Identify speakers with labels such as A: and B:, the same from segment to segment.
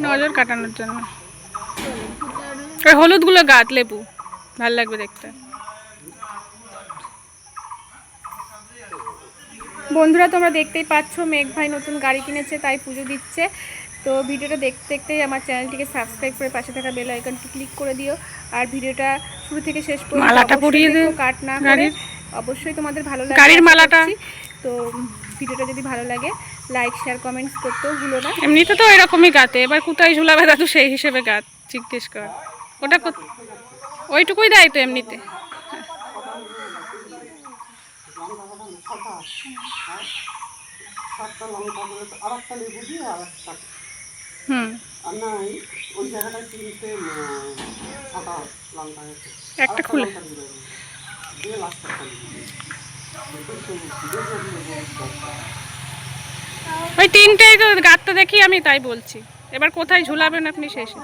A: নজর কাটানোর জন্য হলুদ গুলো গাছ লেবু ভাল লাগবে দেখতে। বন্ধুরা তোমরা দেখতেই পাচ্ছ মেঘ ভাই নতুন গাড়ি কিনেছে, তাই পুজো দিচ্ছে। তো ভিডিওটা দেখতে দেখতেই আমার চ্যানেলটিকে সাবস্ক্রাইব করে পাশে থাকা বেল আইকনটি ক্লিক করে দিও। আর ভিডিওটা শুরু থেকে শেষ পর্যন্ত মালাটা পরিয়ে দিও, কাট না করে। অবশ্যই তোমাদের ভালো লাগবে গাড়ির মালাটা। তো ভিডিওটা যদি ভালো লাগে লাইক শেয়ার কমেন্টস করতেও ভুলো না। এমনিতে তো এরকমই গাতে, এবার কোথায় ঝুলাবে দাদু সেই হিসেবে গাত জিজ্ঞেস কর। ওটা ওইটুকুই দেয় তো এমনিতে। একটা খুলে ওই তিনটেই তো গাঁতটা দেখি আমি, তাই বলছি। এবার কোথায় ঝুলাবেন আপনি শেষে?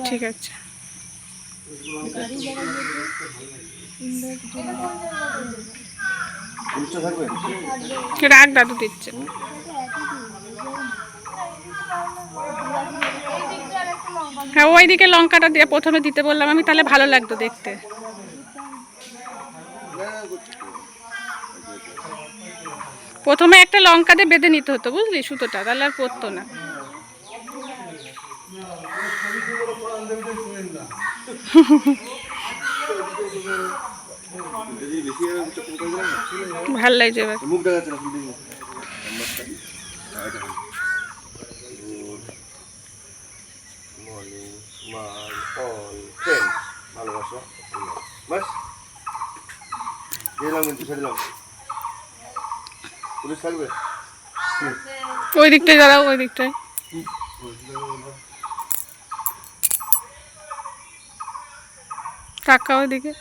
A: ঠিক আছে, রাগ দাদু দিচ্ছে। হ্যাঁ ওইদিকে লঙ্কাটা দিয়ে প্রথমে দিতে বললাম আমি, তাহলে ভালো লাগতো দেখতে। প্রথমে একটা লঙ্কা দিয়ে বেঁধে নিতে হতো বুঝলি সুতোটা, তাহলে আর পড়তো না। ভাল লাগছে এবার। ওই দিকটায় দাঁড়াও, ওই দিকটায় টাকা ওইদিকে।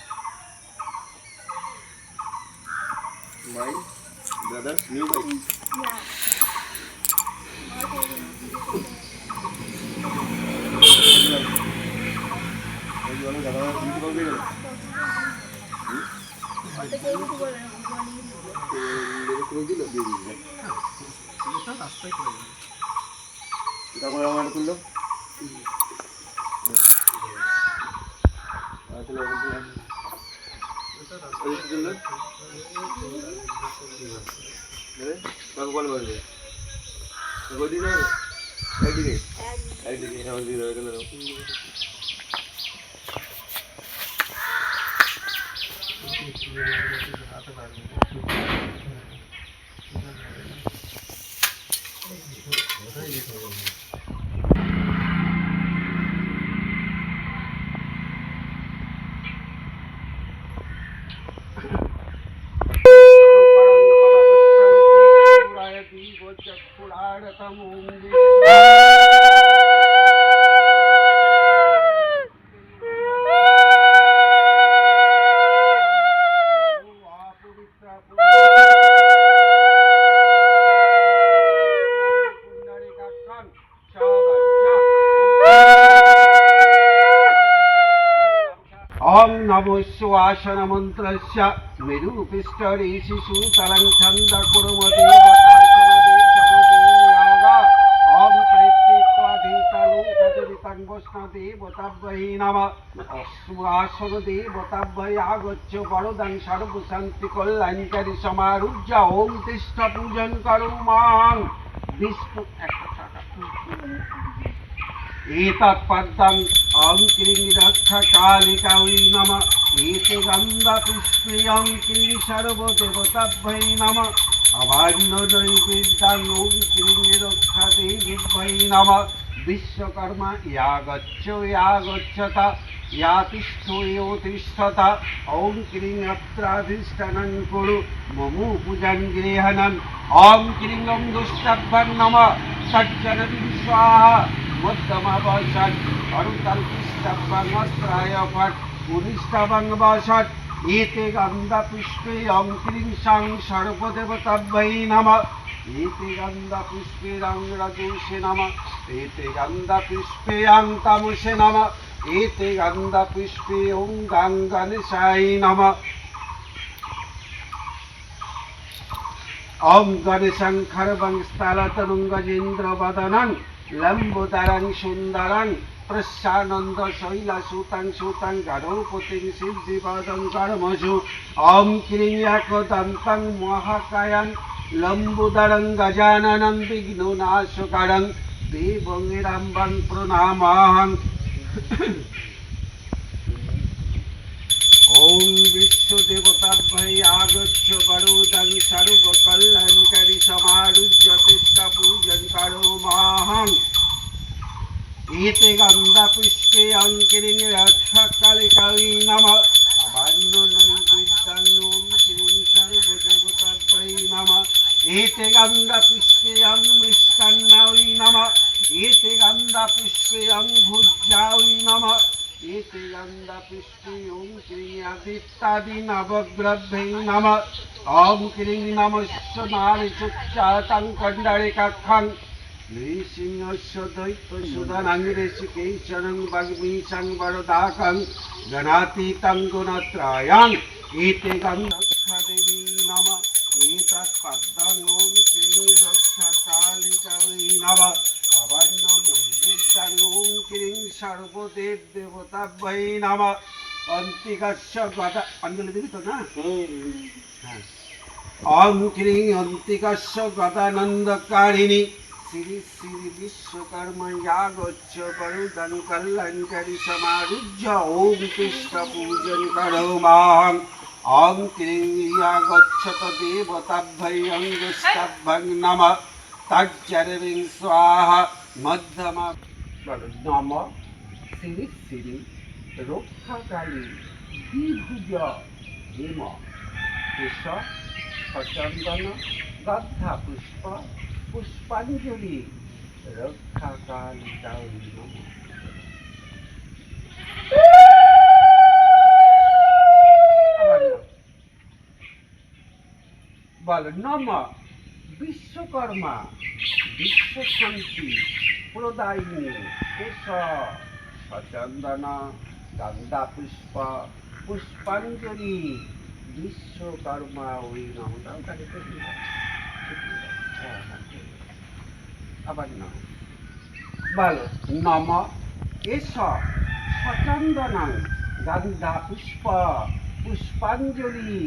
B: नमोश्वासन मंत्रस्य मेरुपिष्टरेषु सूतलं छन्द कुर्मते ओम प्रेत्तित्वाधितलोकचरितं वैष्णवदेवताभ्यै नमः। अस्मासनदेवताभ्यै आगच्छ वरदं सर्वशान्तिकल्याणकारि समारुह्य ओम तिष्ठ पूजन करो मां विष्णु। एतत्पद्मं ओं क्लीं रक्षकालिकायै नमः। एतगन्धपुष्पं क्लीं सर्वदेवताभ्यै नमः। अवान्नदैवेद्यं ओं क्लीं रक्षादेव्यै नमः। विश्वकर्मा यागच्छ यागच्छत यातिष्ठ योतिष्ठत ओं क्लीं अत्राधिष्ठानं कुरु ममो पूजन गृहणन्। ओं क्लीं ओं दुष्टभ्यं नमः सज्जनं स्वाहा मध्यमावसत् अरुतल्पिष्टभ्यमस्त्राय फट् पुनिष्ठभं वसत्। एते गन्धपुष्पे ओं क्लीं सां सर्वदेवताभ्यै नमः। एते गन्धपुष्पेरं रजोषे नमः एते गन्धपुष्पेरं तमसे नमः एते गन्धपुष्पे ॐ गङ्गणेशाय नमः ॐ गणेशं खर्वं स्थलतनुं गजेन्द्रवदनं लम्बोदरं सुन्दरं प्रस्यानन्द शैलसुतं सुतं गणपतिं सिद्धिपदं कर्मसु ॐ क्लीं एकदन्तं महाकायं लम्बोदरं गजाननं विघ्ननाशकरं देवं निरम्बं प्रणमामि ॐ विश्वदेवताभ्यै आगच्छ वरोदं सर्वकल्याणकरी समारुह्य तिष्ठपूजं करोमहम् एते गन्धपुष्पे अङ्किरिं रक्षकालिकायै नमः अभान्ननैवेद्यं ॐ क्लीं सर्वदेवताभ्यै नमः एते गन्धपुष्पे अं मिष्टान्नायै नमः एते गन्धपुष्पे अं भुज्यायै नमः एते गन्धपुष्पे ॐ क्लीं आदित्यादि नवग्रभ्यै नमः ॐ क्लीं नमस्य नारीसुच्चातं कण्डरिकाक्षं नृसिंहस्य दैत्यसुधनं ऋषिकेशनं वाग्मीशं वरदाकं गणातीतं गुणत्रयं एते गन्धक्षदेवी नमः एतत्पद्मं ॐ क्लीं रक्षकालिकायै नमः अवन्ननैवेद्यं ॐ क्लीं सर्वदेवदेवताभ्यै नमः अन्तिकस्य गदा अंजलि देवी तो ना ॐ क्लीं अन्तिकस्य गदानन्दकारिणी श्री श्री विश्वकर्मा यागच्छ वरुदं कल्याणकरी समारुह्य ॐ तिष्ठपूजं करोमहम् ॐ क्लीं यागच्छत देवताभ्यै अङ्गुष्ठाभ्यं नमः तज्जरविं स्वाहा मध्यमा नमः श्री श्री रक्षाकाली द्विभुज हेम केश सचन्दन गन्धा पुष्प पुष्पाञ्जलि रक्षाकालिकायै नमः बल नमः विश्वकर्मा विश्वशान्ति प्रदायिनी केश सचन्दन गन्धा पुष्प पुष्पाञ्जलि विश्वकर्मा ওই নামটা ওটাকে তো আবার না বল নম এস সচন্দনং গন্ধা পুষ্প পুষ্পাঞ্জলি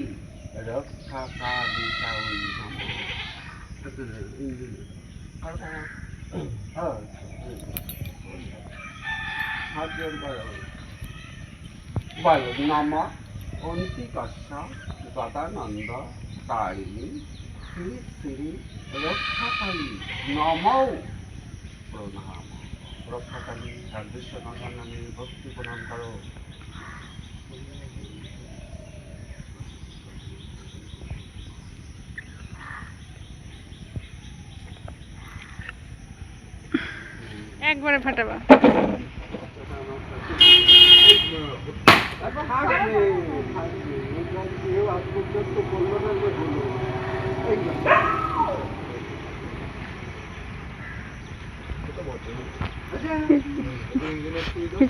B: রক্ষাকালিকাयै নমঃ বল নম অন্তিকস্য গদানন্দ কারিণী শ্রী শ্রী রক্ষাকালী নমো প্রণাম রক্ষাকালী সর্বেশ্ব নামে ভক্তি প্রণাম করো
A: একবারে ফাটাবা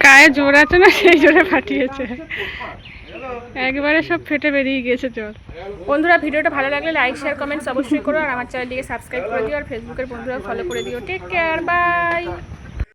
A: গায়ে জোর আছে না সেই জোরে ফাটিয়েছে একবারে সব ফেটে বেরিয়ে গেছে জল বন্ধুরা ভিডিওটা ভালো লাগলে লাইক শেয়ার কমেন্টস অবশ্যই করো আর আমার চ্যানেলটিকে সাবস্ক্রাইব করে দিও আর ফেসবুকের বন্ধুরা ফলো করে দিও টেক কেয়ার বাই